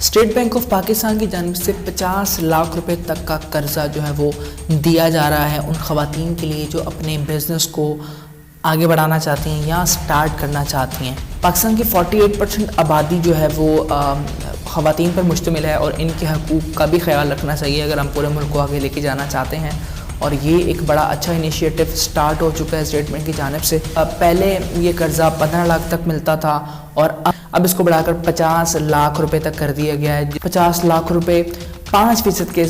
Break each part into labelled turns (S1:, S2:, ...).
S1: State bank of Pakistan کی جانب سے 50 لاکھ روپے تک کا قرضہ جو ہے وہ دیا جا رہا ہے ان خواتین کے لیے جو اپنے بزنس کو آگے بڑھانا چاہتی ہیں یا سٹارٹ کرنا چاہتی ہیں۔ پاکستان کی 48% آبادی جو ہے وہ خواتین پر مشتمل ہے اور ان کے حقوق کا بھی خیال رکھنا چاہیے اگر ہم پورے ملک کو آگے لے کے جانا چاہتے ہیں، اور یہ ایک بڑا اچھا انیشیٹو سٹارٹ ہو چکا ہے اسٹیٹ بینک کی جانب سے۔ پہلے یہ قرضہ 15 لاکھ تک ملتا تھا اور اب اس کو بڑھا کر 50 لاکھ روپے تک کر دیا گیا ہے۔ 50 لاکھ روپے 5% کے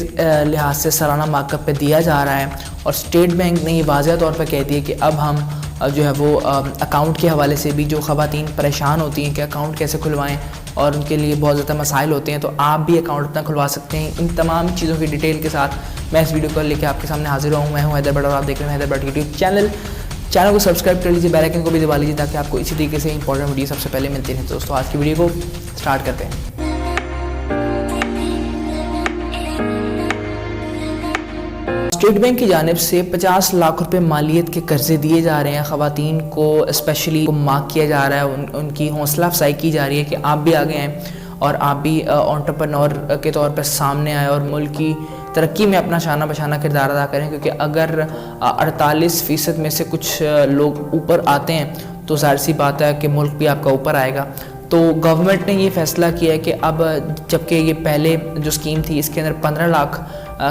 S1: لحاظ سے سالانہ مارک اپ پہ دیا جا رہا ہے، اور اسٹیٹ بینک نے یہ واضح طور پر کہہ دیا کہ اب ہم جو ہے وہ اکاؤنٹ کے حوالے سے بھی جو خواتین پریشان ہوتی ہیں کہ اکاؤنٹ کیسے کھلوائیں اور ان کے لیے بہت زیادہ مسائل ہوتے ہیں، تو آپ بھی اکاؤنٹ اپنا کھلوا سکتے ہیں۔ ان تمام چیزوں کی ڈیٹیل کے ساتھ میں اس ویڈیو کو لے کے آپ کے سامنے حاضر ہوں۔ میں ہوں حیدر بٹ اور آپ دیکھ رہے ہیں حیدر بٹ یوٹیوب چینل کو سبسکرائب کر لیجیے، بیل آئیکن کو بھی دبا لیجیے تاکہ آپ کو اسی طریقے سے امپورٹنٹ ویڈیو سب سے پہلے ملتی رہیں۔ تو دوستوں آج کی ویڈیو کو سٹارٹ کرتے ہیں۔ اسٹیٹ بینک کی جانب سے 50 لاکھ روپے مالیت کے قرضے دیے جا رہے ہیں خواتین کو، اسپیشلی مارک کیا جا رہا ہے، ان کی حوصلہ افزائی کی جا رہی ہے کہ آپ بھی آگے آئیں اور آپ بھی انٹرپرنور کے طور پر سامنے آئے اور ملک کی ترقی میں اپنا شانہ بشانہ کردار ادا کریں، کیونکہ اگر 48% میں سے کچھ لوگ اوپر آتے ہیں تو ظاہر سی بات ہے کہ ملک بھی آپ کا اوپر آئے گا۔ تو گورنمنٹ نے یہ فیصلہ کیا ہے کہ اب جبکہ یہ پہلے جو اسکیم تھی اس کے اندر 15 لاکھ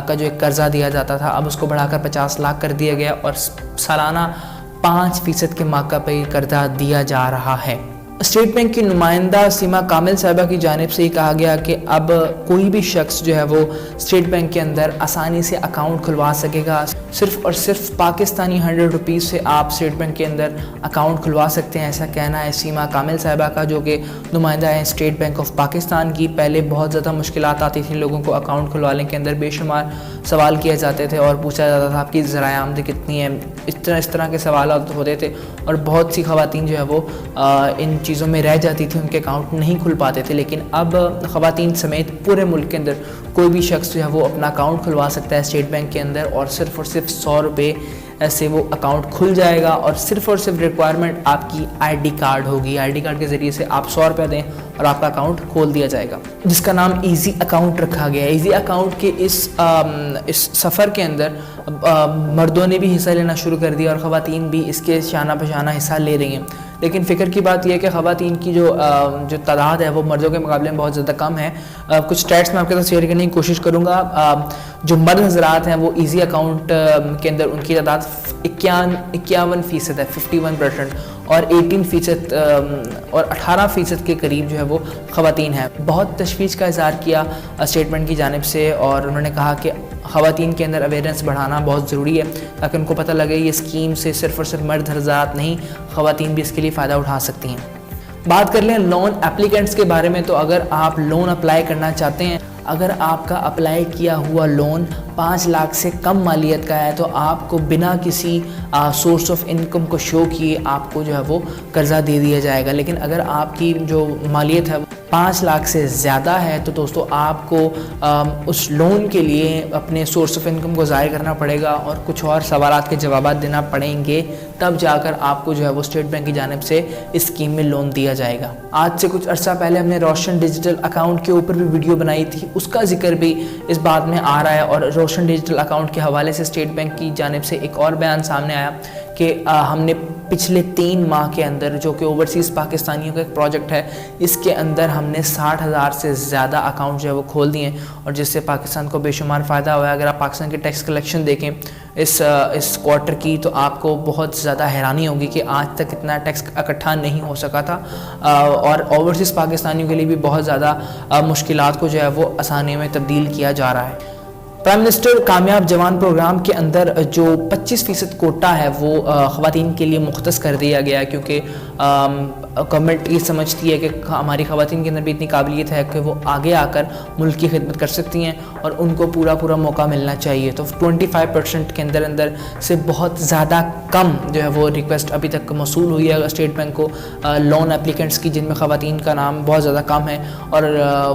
S1: کا جو ایک قرضہ دیا جاتا تھا، اب اس کو بڑھا کر 50 لاکھ کر دیا گیا اور سالانہ 5% کے مارک اپ پہ یہ قرضہ دیا جا رہا ہے۔ اسٹیٹ بینک کی نمائندہ سیما کامل صاحبہ کی جانب سے یہ کہا گیا کہ اب کوئی بھی شخص جو ہے وہ اسٹیٹ بینک کے اندر آسانی سے اکاؤنٹ کھلوا سکے گا۔ صرف اور صرف پاکستانی 100 روپیز سے آپ اسٹیٹ بینک کے اندر اکاؤنٹ کھلوا سکتے ہیں، ایسا کہنا ہے سیما کامل صاحبہ کا، جو کہ نمائندہ ہیں اسٹیٹ بینک آف پاکستان کی۔ پہلے بہت زیادہ مشکلات آتی تھیں لوگوں کو اکاؤنٹ کھلوانے کے اندر، بے شمار سوال کیے جاتے تھے اور پوچھا جاتا تھا آپ کی ذرائع آمدنی کتنی ہے، اس طرح کے سوالات ہوتے تھے، اور بہت سی خواتین جو ہے وہ ان چیزوں میں رہ جاتی تھی، ان کے اکاؤنٹ نہیں کھل پاتے تھے۔ لیکن اب خواتین سمیت پورے ملک کے اندر کوئی بھی شخص جو ہے وہ اپنا اکاؤنٹ کھلوا سکتا ہے اسٹیٹ بینک کے اندر، اور صرف 100 روپے سے وہ اکاؤنٹ کھل جائے گا، اور صرف ریکوائرمنٹ آپ کی آئی ڈی کارڈ ہوگی۔ آئی ڈی کارڈ کے ذریعے سے آپ 100 روپے دیں اور آپ کا اکاؤنٹ کھول دیا جائے گا، جس کا نام ایزی اکاؤنٹ رکھا گیا ہے۔ ایزی اکاؤنٹ کے اس سفر کے اندر مردوں نے بھی حصہ لینا شروع کر دیا اور خواتین بھی اس کے شانہ بشانہ حصہ لے رہی ہیں، لیکن فکر کی بات یہ ہے کہ خواتین کی جو تعداد ہے وہ مردوں کے مقابلے میں بہت زیادہ کم ہے۔ کچھ اسٹیٹس میں آپ کے ساتھ شیئر کرنے کی کوشش کروں گا۔ جو مرد حضرات ہیں وہ ایزی اکاؤنٹ کے اندر ان کی تعداد 51% ہے، 51%، اور 18% اور 18% کے قریب جو ہے وہ خواتین ہیں۔ بہت تشویش کا اظہار کیا اسٹیٹ بینک کی جانب سے، اور انہوں نے کہا کہ خواتین کے اندر اویئرنیس بڑھانا بہت ضروری ہے تاکہ ان کو پتہ لگے یہ اسکیم سے صرف اور صرف مرد حضرات نہیں، خواتین بھی اس کے لیے فائدہ اٹھا سکتی ہیں۔ بات کر لیں لون اپلیکینٹس کے بارے میں، تو اگر آپ لون اپلائی کرنا چاہتے ہیں، اگر آپ کا اپلائی کیا ہوا لون 5 لاکھ سے کم مالیت کا ہے، تو آپ کو بنا کسی سورس آف انکم کو شو کیے آپ کو جو ہے وہ قرضہ دے دیا جائے گا۔ لیکن اگر آپ کی جو مالیت ہے 5 لاکھ سے زیادہ ہے تو دوستو آپ کو اس لون کے لیے اپنے سورس آف انکم کو ظاہر کرنا پڑے گا اور کچھ اور سوالات کے جوابات دینا پڑیں گے، تب جا کر آپ کو جو ہے وہ اسٹیٹ بینک کی جانب سے اس اسکیم میں لون دیا جائے گا۔ آج سے کچھ عرصہ پہلے ہم نے روشن ڈیجیٹل اکاؤنٹ کے اوپر بھی ویڈیو بنائی تھی، اس کا ذکر بھی اس بات میں آ رہا ہے، اور روشن ڈیجیٹل اکاؤنٹ کے حوالے سے اسٹیٹ بینک کی جانب سے ایک اور بیان سامنے آیا کہ ہم نے پچھلے 3 ماہ کے اندر، جو کہ اوورسیز پاکستانیوں کا ایک پروجیکٹ ہے، اس کے اندر ہم نے 60,000 سے زیادہ اکاؤنٹ جو ہے وہ کھول دیے، اور جس سے پاکستان کو بے شمار فائدہ ہوا ہے۔ اگر آپ پاکستان کی ٹیکس کلیکشن دیکھیں اس کوارٹر کی، تو آپ کو بہت زیادہ حیرانی ہوگی کہ آج تک اتنا ٹیکس اکٹھا نہیں ہو سکا تھا، اور اوورسیز پاکستانیوں کے لیے بھی بہت زیادہ مشکلات کو جو ہے وہ آسانی میں تبدیل کیا جا رہا ہے۔ پرائم منسٹر کامیاب جوان پروگرام کے اندر جو 25% کوٹا ہے وہ خواتین کے لیے مختص کر دیا گیا ہے، کیونکہ گورنمنٹ یہ سمجھتی ہے کہ ہماری خواتین کے اندر بھی اتنی قابلیت ہے کہ وہ آگے آ کر ملک کی خدمت کر سکتی ہیں اور ان کو پورا موقع ملنا چاہیے۔ تو 25% کے اندر سے بہت زیادہ کم جو ہے وہ ریکویسٹ ابھی تک موصول ہوئی ہے اسٹیٹ بینک کو لون اپلیکینٹس کی، جن میں خواتین کا نام بہت زیادہ کم ہے، اور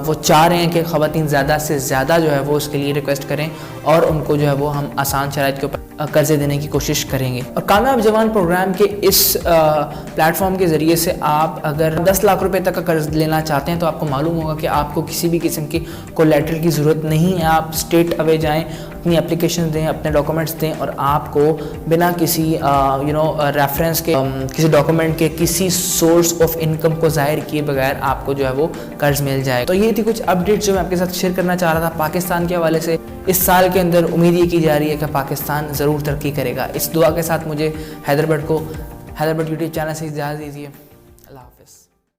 S1: وہ چاہ رہے ہیں کہ خواتین زیادہ سے زیادہ جو ہے وہ اس کے لیے ریکویسٹ کریں اور ان کو جو ہے وہ ہم آسان شرائط کے اوپر قرضے دینے کی کوشش کریں گے۔ اور کامیاب جوان پروگرام کے اس پلیٹ فارم فارم کے ذریعے سے آپ اگر 10 لاکھ روپے تک کا قرض لینا چاہتے ہیں تو آپ کو معلوم ہوگا کہ آپ کو کسی بھی قسم کی کولیٹرل کی ضرورت نہیں ہے. آپ اسٹریٹ اوے جائیں, اپنی اپلیکیشن دیں, اپنے ڈاکومنٹس دیں, اور آپ کو بنا کسی ریفرنس کے, کسی ڈاکومنٹ کے, کسی سورس آف انکم کو ظاہر کیے بغیر آپ کو جو ہے وہ قرض مل جائے. تو یہ تھی کچھ اپڈیٹس جو میں آپ کے ساتھ شیئر کرنا چاہ رہا تھا پاکستان کے حوالے سے. اس سال کے اندر امید یہ کی جا رہی ہے کہ پاکستان ضرور ترقی کرے گا. اس دعا کے ساتھ مجھے حیدر بٹ یوٹیوب چینل سے اجازت دیجیے.